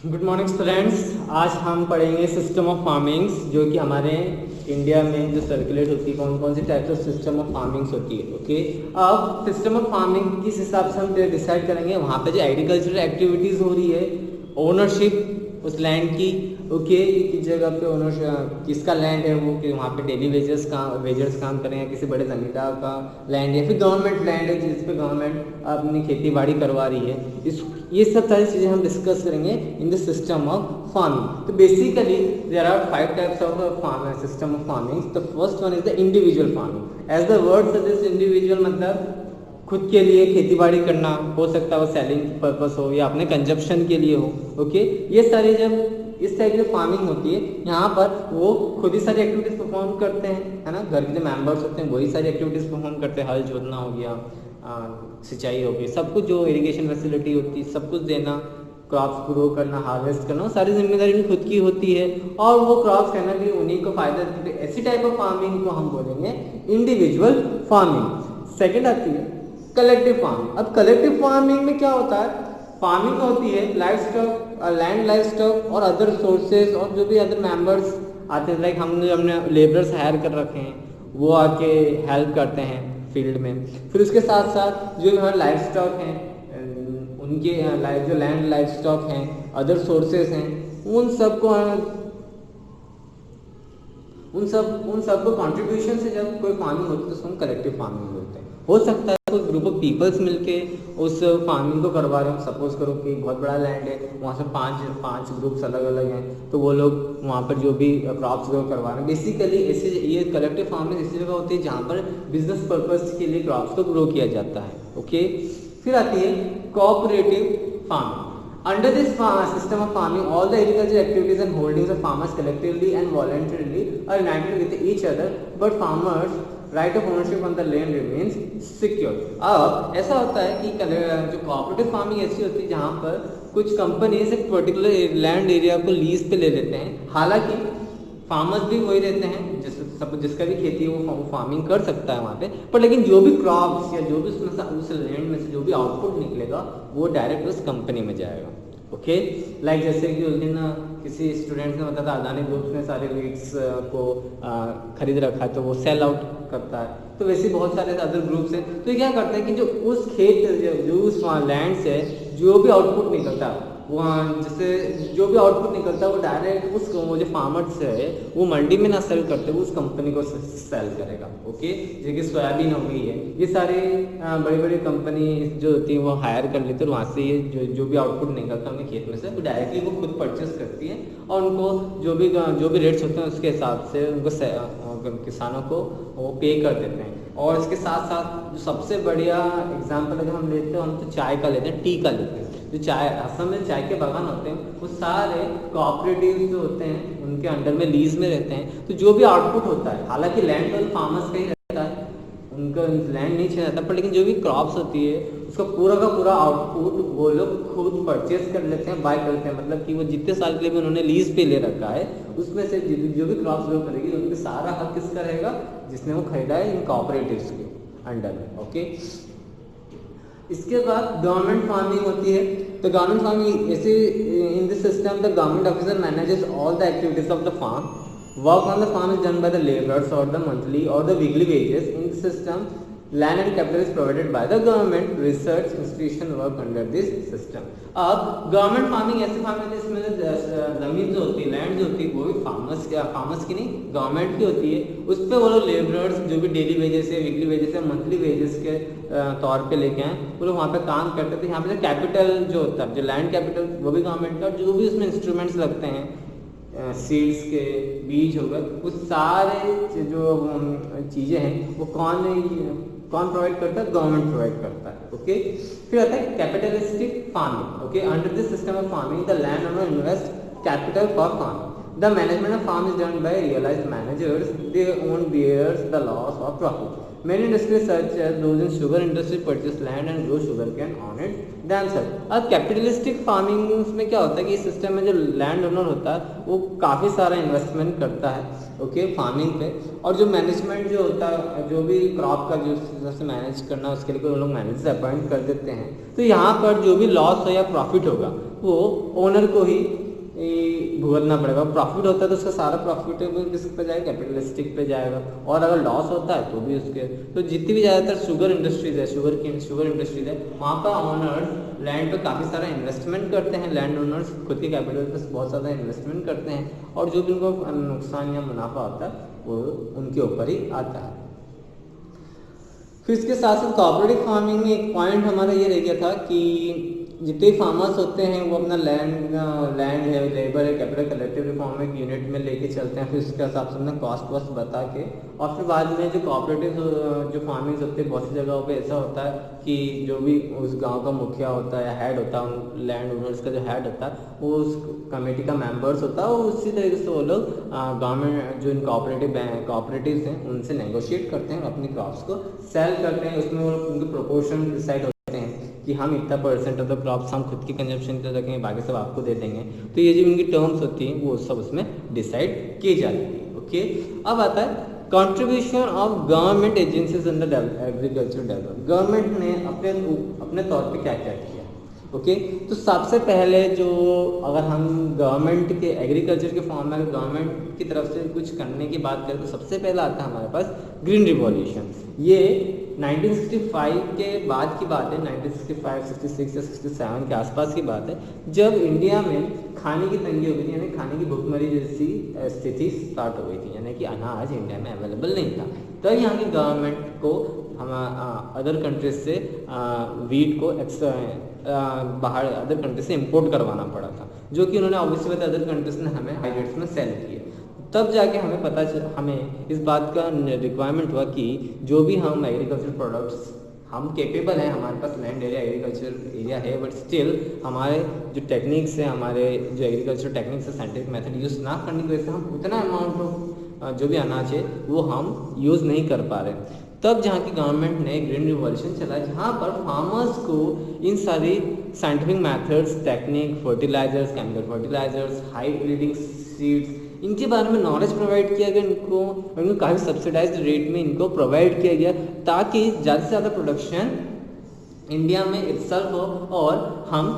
Good morning students. आज हम पढ़ेंगे सिस्टम ऑफ फार्मिंग्स, जो कि हमारे इंडिया में जो सर्कुलेट होती है, कौन कौन सी types of system of farmings होती है। ओके, अब सिस्टम ऑफ फार्मिंग किस हिसाब से हम डिसाइड करेंगे, वहाँ पे जो एग्रीकल्चरल एक्टिविटीज़ हो रही है, ओनरशिप उस लैंड की। ओके, किस जगह पे ओनरशिप, किसका लैंड है वो, कि वहाँ पे डेली वेजर्स काम करें, या किसी बड़े जमींदार का लैंड, या फिर गवर्नमेंट लैंड है जिस पे गवर्नमेंट अपनी खेती बाड़ी करवा रही है। ये सब सारी चीज़ें हम डिस्कस करेंगे in the system of farming. तो basically there are 5 types of system of farming. The first one is the individual farming. As the word suggest, individual मतलब खुद के लिए खेती बाड़ी करना, हो सकता है वो सेलिंग पर्पस हो या अपने कंजप्शन के लिए हो। ओके, ये सारी जब इस टाइप की फार्मिंग होती है, यहाँ पर वो खुद ही सारी एक्टिविटीज परफॉर्म करते हैं, है ना। घर के जो मेंबर्स होते हैं वही सारी एक्टिविटीज परफॉर्म करते हैं। हल जोतना हो गया, सिंचाई हो गई, सब कुछ जो इरिगेशन फैसिलिटी होती है सब कुछ देना, क्रॉप्स ग्रो करना, हार्वेस्ट करना, सारी जिम्मेदारी उनकी खुद की होती है, और वो क्रॉप्स कहना भी उन्हीं को फायदा देती है। ऐसी टाइप ऑफ फार्मिंग को हम बोलेंगे इंडिविजुअल फार्मिंग। सेकेंड आती है कलेक्टिव फार्मिंग। अब कलेक्टिव फार्मिंग में क्या होता है, फार्मिंग होती है life stock, land life stock और अदर सोर्सेज, और जो भी अदर मेंबर्स आते हैं, लाइक हमने लेबरर्स हायर कर रखे हैं, वो आके हेल्प करते हैं फील्ड में। फिर उसके साथ साथ जो हमारे लाइफ स्टॉक हैं, उनके जो लैंड लाइफ स्टॉक हैं, अदर सोर्सेज हैं, उन सबको कंट्रीब्यूशन से जब कोई फार्मिंग होती है तो उसको हम कलेक्टिव फार्मिंग बोलते हैं। हो सकता है कोई ग्रुप ऑफ पीपल्स मिलके उस फार्मिंग को करवा रहे हो। सपोज करो कि बहुत बड़ा लैंड है, वहाँ से पांच ग्रुप्स अलग अलग हैं, तो वो लोग वहाँ पर जो भी क्रॉप्स ग्रो करवा रहे हैं। बेसिकली ऐसे ये कलेक्टिव फार्मिंग ऐसी जगह होती है जहाँ पर बिजनेस पर्पज के लिए क्रॉप्स को ग्रो किया जाता है। ओके, फिर आती है cooperative farming. Under this system of farming, all the agricultural activities and holdings of farmers collectively and voluntarily are united with each other, but farmers' right of ownership on the land remains secure. अब ऐसा होता है कि जो cooperative farming ऐसी होती है जहाँ पर कुछ कंपनीज एक पर्टिकुलर लैंड एरिया को लीज पे ले लेते हैं। हालांकि फार्मर्स भी वही रहते हैं, जिसका भी खेती है वो फार्मिंग कर सकता है वहाँ पे, पर लेकिन जो भी क्रॉप्स या जो भी उस लैंड में से जो भी आउटपुट निकलेगा वो डायरेक्ट उस कंपनी में जाएगा। ओके, लाइक जैसे कि उस दिन किसी स्टूडेंट ने बताया था अदानी ग्रुप्स ने सारे वीट्स को खरीद रखा है तो वो सेल आउट करता है। तो वैसे बहुत सारे अदर ग्रुप्स हैं, तो ये क्या करते हैं कि जो उस खेत जो उस लैंड से जो भी आउटपुट निकलता है, जैसे जो भी आउटपुट निकलता है वो डायरेक्ट वो जो फार्मर से है वो मंडी में ना सेल करते हुए उस कंपनी को सेल करेगा। ओके, जैसे कि सोयाबीन हो गई है, ये सारे बड़ी बड़ी कंपनी जो होती है वो हायर कर लेते हैं, वहाँ से ये जो भी आउटपुट निकलता है उनके खेत में से वो डायरेक्टली वो खुद परचेस करती है, और उनको जो भी रेट्स होते हैं उसके हिसाब से उनको किसानों को वो पे कर देते हैं। और इसके साथ साथ जो सबसे बढ़िया एग्जाम्पल अगर हम लेते हैं, हम तो चाय का लेते हैं, टी का लेते हैं। जो चाय असम में चाय के बागान होते हैं वो सारे कोऑपरेटिव जो होते हैं उनके अंडर में लीज में रहते हैं। तो जो भी आउटपुट होता है, हालांकि लैंड तो फार्मर्स का ही रहता है, उनका लैंड नहीं छीना जाता, पर लेकिन जो भी क्रॉप्स होती है उसका पूरा का पूरा आउटपुट वो लोग खुद परचेस कर लेते हैं, बाय करते हैं। मतलब कि वो जितने साल के लिए भी उन्होंने लीज पे ले रखा है उसमें से जो भी क्रॉप्स ग्रो करेगी उनका सारा हक किसका रहेगा, जिसने वो खरीदा है इन कोऑपरेटिव्स के अंडर में। ओके, इसके बाद गवर्नमेंट फार्मिंग होती है। तो गवर्नमेंट फार्मिंग ऐसे in this system the government officer manages all the activities of the farm. Work on the farm is done by the labourers और द मंथली और the weekly wages. In this system land and capital is provided by the government. Research institution work under this system. अब government farming ऐसी farming जिसमें जमीन जो होती है, land जो होती है वो भी फार्मर्स की नहीं, गवर्नमेंट की होती है। उस पर वो लोग लेबरर्स जो भी डेली वेजेस है, वीकली वेजेस है, मंथली वेजेस के तौर पे लेके आए, वो लोग वहाँ पे काम करते थे। यहाँ पे कैपिटल जो होता है, जो लैंड कैपिटल वो भी गवर्नमेंट का, जो भी उसमें इंस्ट्रूमेंट्स लगते हैं, सीड्स के बीज हो गए, वो सारे जो चीज़ें हैं वो कौन प्रोवाइड करता है, गवर्नमेंट प्रोवाइड करता है। ओके, फिर आता है capitalistic farming. Okay, under this system of farming the land owner invest capital for farming. The management of farm is done by realised managers, they own bears the loss of profit. Many industries such as those in sugar industry purchase land and grow sugarcane on it themselves. अब capitalistic farming में क्या होता है कि इस system में जो land owner होता है वो काफ़ी सारा इन्वेस्टमेंट करता है ओके फार्मिंग पे, और जो मैनेजमेंट जो होता है जो भी क्रॉप का जो से मैनेज करना है उसके लिए कोई लोग मैनेजर अपॉइंट कर देते हैं। तो यहाँ पर जो भी लॉस हो या प्रॉफिट होगा वो ओनर को ही भुगतना पड़ेगा। प्रॉफिट होता है तो उसका सारा प्रॉफिट किस पे जाएगा, कैपिटलिस्टिक पे जाएगा, और अगर लॉस होता है तो भी उसके। तो जितनी भी ज़्यादातर शुगर इंडस्ट्रीज है, शुगर इंडस्ट्रीज है, वहाँ पर ओनर्स लैंड पे काफ़ी सारा इन्वेस्टमेंट करते हैं। लैंड ओनर्स खुद के कैपिटल पे बहुत ज़्यादा इन्वेस्टमेंट करते हैं, और जो भी उनको नुकसान या मुनाफा होता है वो उनके ऊपर ही आता है। फिर इसके साथ साथ कोऑपरेटिव फार्मिंग में एक पॉइंट हमारा ये रह गया था कि जितने फार्मर्स होते हैं वो अपना लैंड है, लेबर है, कैपिटल कलेक्टिव रिफॉर्म एक यूनिट में लेके चलते हैं, फिर उसके हिसाब से अपना कॉस्ट वॉस्ट बता के, और फिर बाद में जो कोऑपरेटिव जो फार्मिंग होते हैं बहुत सी जगहों पे ऐसा होता है कि जो भी उस गांव का मुखिया होता है या हेड होता है, उन लैंड ओनर्स का जो हेड होता है वो उस कमेटी का मेंबर्स होता है, और उसी तरीके से वो लोग गवर्नमेंट जो इन कोऑपरेटिव्स हैं उनसे नेगोशिएट करते हैं, अपनी क्रॉप्स को सेल करते हैं। उसमें वो उनके प्रोपोर्शन डिसाइड होते हैं कि हम इतना % ऑफ द क्रॉप्स हम खुद की कंजप्शन के लिए रखेंगे, बाकी सब आपको दे देंगे। तो ये जो इनकी टर्म्स होती हैं वो सब उसमें डिसाइड की जाती है ओके। अब आता है contribution of government agencies in the agriculture development. Government ने अपने तौर पे क्या क्या किया ओके। तो सबसे पहले जो अगर हम गवर्नमेंट के एग्रीकल्चर के फॉर्म में गवर्नमेंट की तरफ से कुछ करने की बात करें तो सबसे पहला आता है हमारे पास ग्रीन रिवॉल्यूशन। ये 1965 के बाद की बात है, 1965, 66 या 67 के आसपास की बात है, जब इंडिया में खाने की तंगी हो गई थी, यानी खाने की भुखमरी जैसी स्थिति स्टार्ट हो गई थी, यानी कि अनाज इंडिया में अवेलेबल नहीं था। तब यहाँ की गवर्नमेंट को हम अदर कंट्रीज से वीट को बाहर अदर कंट्री से इंपोर्ट करवाना पड़ा था, जो कि उन्होंने ऑब्वियसली बात अदर कंट्रीज ने हमें हाई रेट्स में सेल किए। तब जाके हमें पता चल, हमें इस बात का रिक्वायरमेंट हुआ कि जो भी हम एग्रीकल्चर प्रोडक्ट्स हम केपेबल हैं, हमारे पास लैंड एरिया एग्रीकल्चर एरिया है, बट स्टिल हमारे जो टेक्निक्स हैं, हमारे जो एग्रीकल्चर टेक्निक्स है, साइंटिफिक मेथड यूज़ ना करने की वजह से हम उतना अमाउंट ऑफ जो भी अनाज है वो हम यूज़ नहीं कर पा रहे। तब जहाँ की गवर्नमेंट ने ग्रीन रिवॉल्यूशन चला, जहाँ पर फार्मर्स को इन सारी scientific methods, technique, fertilisers, chemical fertilisers, high yielding seeds, इनके बारे में नॉलेज प्रोवाइड किया गया इनको काफ़ी सब्सिडाइज्ड रेट में इनको प्रोवाइड किया गया, ताकि ज़्यादा से ज़्यादा प्रोडक्शन इंडिया में इत्सल्फ हो, और हम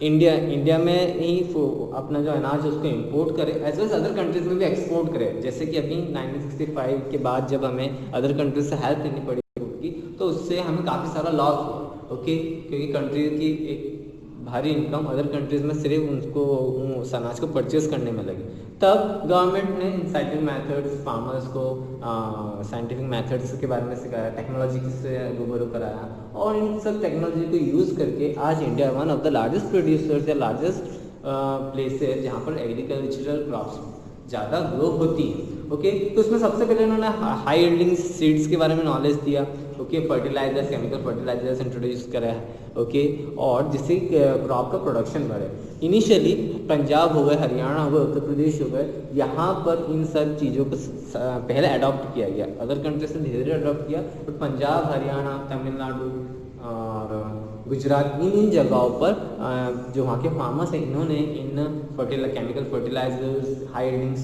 इंडिया में ही अपना जो अनाज है उसको इंपोर्ट करें, एज वेल अदर कंट्रीज में भी एक्सपोर्ट करें। जैसे कि अभी 1965 के बाद जब हमें अदर कंट्रीज से हेल्प लेनी पड़ी होगी तो उससे हमें काफ़ी सारा लॉस हुआ ओके, क्योंकि कंट्री की एक भारी इनकम अदर कंट्रीज में सिर्फ उनको उस अनाज को परचेज करने में लगी। तब गवर्नमेंट ने साइंटिफिक मेथड्स फार्मर्स को साइंटिफिक मेथड्स के बारे में सिखाया, टेक्नोलॉजी से रूबरू कराया, और इन सब टेक्नोलॉजी को यूज़ करके आज India one of the largest producers या लार्जेस्ट प्लेसेस जहाँ पर एग्रीकल्चरल क्रॉप्स ज़्यादा ग्रो होती है ओके। तो उसमें सबसे पहले उन्होंने हाई यील्डिंग सीड्स के बारे में नॉलेज दिया okay, fertilisers, chemical fertilisers introduce करा है ओके, और जिससे क्रॉप का प्रोडक्शन बढ़े। इनिशियली पंजाब हो गए, हरियाणा हो गए, उत्तर प्रदेश हो गए, यहाँ पर इन सब चीज़ों को पहले अडॉप्ट किया गया, अदर कंट्री से धीरे धीरे अडॉप्ट किया, बट पंजाब, हरियाणा, तमिलनाडु और गुजरात इन जगहों पर जो वहाँ के फार्मर्स हैं इन्होंने इन chemical fertilisers, high yielding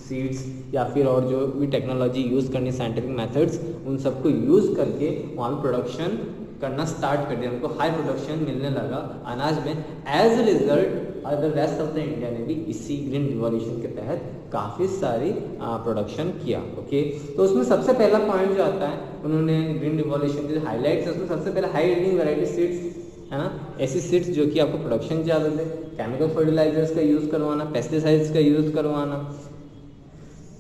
seeds या फिर और जो भी टेक्नोलॉजी यूज़ करनी, साइंटिफिक मेथड्स, उन सबको यूज़ करके वहाँ प्रोडक्शन करना स्टार्ट कर दिया, उनको हाई प्रोडक्शन मिलने लगा अनाज में। As a result other rest of the India ने भी इसी ग्रीन रिवॉल्यूशन के तहत काफ़ी सारी प्रोडक्शन किया ओके। तो उसमें सबसे पहला पॉइंट जो आता है, उन्होंने ग्रीन रिवॉल्यूशन के हाईलाइट्स उसमें सबसे पहले हाई यील्डिंग वैरायटी सीड्स है ना, ऐसी सीड्स जो कि आपको प्रोडक्शन ज़्यादा दे, केमिकल फर्टिलाइजर्स का यूज़ करवाना, पेस्टिसाइड्स का यूज़ करवाना,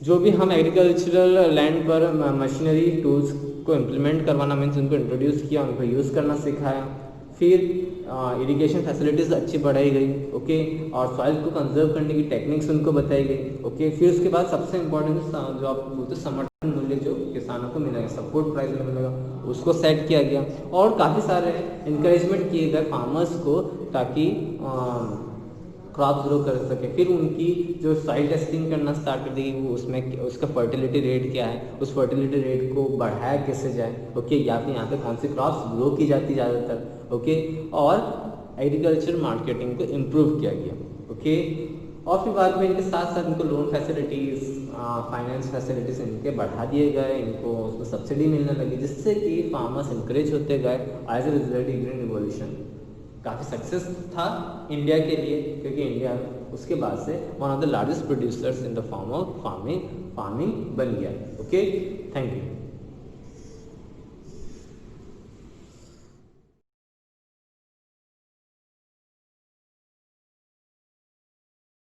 जो भी हम एग्रीकल्चरल लैंड पर मशीनरी टूल्स को इम्प्लीमेंट करवाना, मीन्स उनको इंट्रोड्यूस किया, उनको यूज़ करना सिखाया। फिर इरिगेशन फैसिलिटीज़ अच्छी बढ़ाई गई ओके, और सॉइल को कंजर्व करने की टेक्निक्स उनको बताई गई ओके। फिर उसके बाद सबसे इम्पोर्टेंट जो आप बोलते समर्थन मूल्य जो किसानों को मिलेगा, सपोर्ट प्राइस मिलेगा, उसको सेट किया गया, और काफ़ी सारे इंकरेजमेंट किए गए फार्मर्स को, ताकि क्रॉप ग्रो कर सके। फिर उनकी जो सॉइल टेस्टिंग करना स्टार्ट कर देगी, वो उसमें उसका फर्टिलिटी रेट क्या है, उस फर्टिलिटी रेट को बढ़ाया कैसे जाए, ओके, या फिर यहाँ पे कौन सी क्रॉप्स ग्रो की जाती ज़्यादातर, ओके, और एग्रीकल्चर मार्केटिंग को इम्प्रूव किया गया, ओके। और फिर बाद में इनके साथ साथ इनको लोन फैसिलिटीज़, फाइनेंस फैसिलिटीज़ इनके बढ़ा दिए गए, इनको उसमें सब्सिडी मिलने लगी, जिससे कि फार्मर्स इंकरेज होते गए। As a result green revolution काफ़ी सक्सेस था इंडिया के लिए, क्योंकि इंडिया उसके बाद से one of the largest producers in the form of farming बन गया, ओके। Thank you.